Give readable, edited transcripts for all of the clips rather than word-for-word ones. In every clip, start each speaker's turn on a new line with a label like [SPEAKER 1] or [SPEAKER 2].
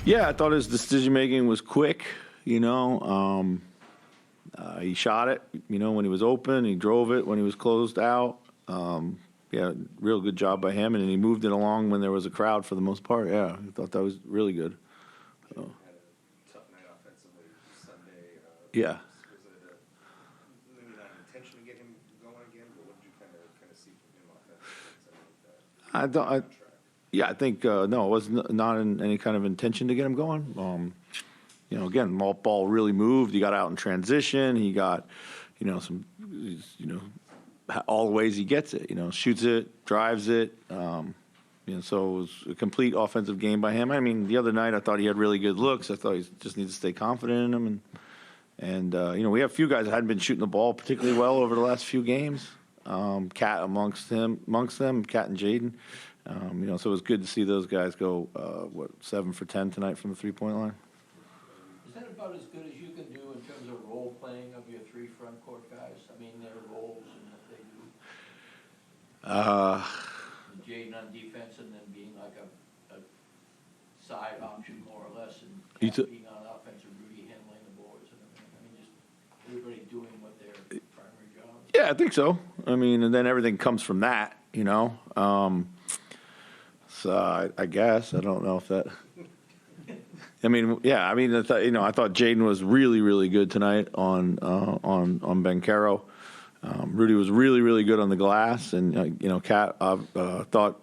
[SPEAKER 1] Yeah, I thought his decision-making was quick, He shot it, when he was open. He drove it when he was closed out. Yeah, real good job by him. And he moved it along when there was a crowd for the most part. Yeah, I thought that was really good.
[SPEAKER 2] Had a tough night offensively Sunday.
[SPEAKER 1] Yeah.
[SPEAKER 2] Was it maybe not an intention to get him going again, but what did you kind of see from him offensively?
[SPEAKER 1] I think, no, it was not in any kind of intention to get him going. Again, ball really moved. He got out in transition. He got, all the ways he gets it, shoots it, drives it. So it was a complete offensive game by him. I mean, the other night I thought he had really good looks. I thought he just needs to stay confident in him. And we have a few guys that hadn't been shooting the ball particularly well over the last few games. Cat amongst them, Cat and Jaden. So it was good to see those guys go, 7 for 10 tonight from the three-point line.
[SPEAKER 3] Is that about as good as you can do in terms of role playing of your three front court guys? I mean, their roles and what they do. Jaden on defense and then being like a side option more or less, and being on offense and Rudy handling the boards and everything. I mean, just everybody doing what their primary job is.
[SPEAKER 1] Yeah, I think so. I mean, and then everything comes from that, So I guess I don't know if that. I mean, yeah. I mean, I thought Jaden was really, really good tonight on Banchero. Rudy was really, really good on the glass, and Cat thought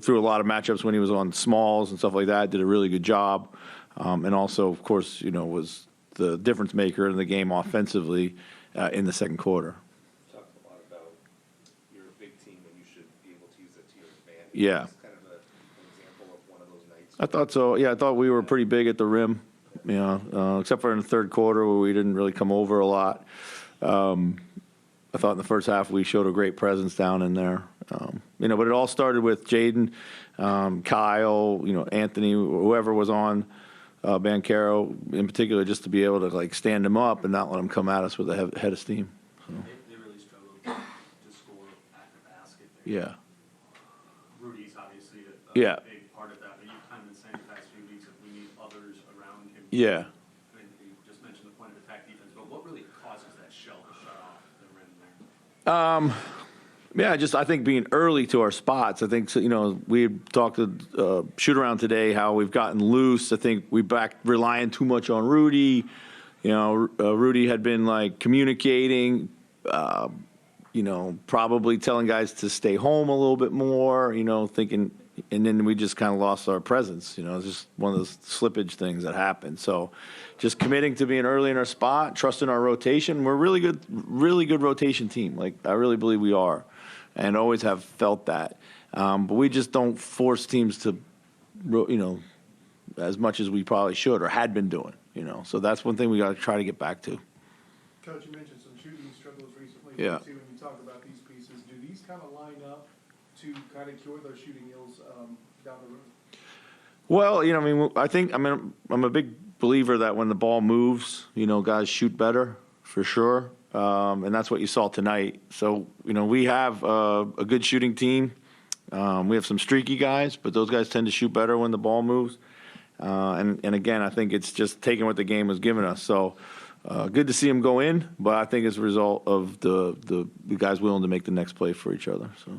[SPEAKER 1] through a lot of matchups when he was on smalls and stuff like that, did a really good job, and also, of course, was the difference maker in the game offensively in the second quarter.
[SPEAKER 2] You talked a lot about you're a big team and you should be able to use it to your advantage.
[SPEAKER 1] Yeah.
[SPEAKER 2] It's kind of an example of one of those nights.
[SPEAKER 1] I thought so. Yeah, I thought we were pretty big at the rim, except for in the third quarter where we didn't really come over a lot. I thought in the first half we showed a great presence down in there. But it all started with Jaden, Kyle, Anthony, whoever was on Banchero in particular, just to be able to stand him up and not let him come at us with a head of steam. So.
[SPEAKER 4] They really struggled to score at the basket.
[SPEAKER 1] Yeah.
[SPEAKER 4] Rudy's obviously a big part of that, but you've kind of been saying the past few weeks that we need others around him.
[SPEAKER 1] Yeah.
[SPEAKER 4] I mean, you just mentioned the point of attack defense, but what really causes that shell to shut off the rim there?
[SPEAKER 1] Yeah, I think being early to our spots. I think, we talked to shoot around today how we've gotten loose. I think we back relying too much on Rudy. Rudy had been communicating, probably telling guys to stay home a little bit more, thinking, and then we just kind of lost our presence. It's just one of those slippage things that happen. So just committing to being early in our spot, trusting our rotation. We're a really good rotation team. I really believe we are, and always have felt that. But we just don't force teams to, as much as we probably should or had been doing, So that's one thing we got to try to get back to.
[SPEAKER 5] Coach, you mentioned some shooting struggles recently.
[SPEAKER 1] Yeah.
[SPEAKER 5] Too, when you talk about these pieces, do these kind of line up to kind of cure those shooting ills down the road? Well,
[SPEAKER 1] I'm a big believer that when the ball moves, guys shoot better for sure. And that's what you saw tonight. So, we have a good shooting team. We have some streaky guys, but those guys tend to shoot better when the ball moves. And again, I think it's just taking what the game was giving us. So good to see them go in, but I think it's a result of the guys willing to make the next play for each other. So.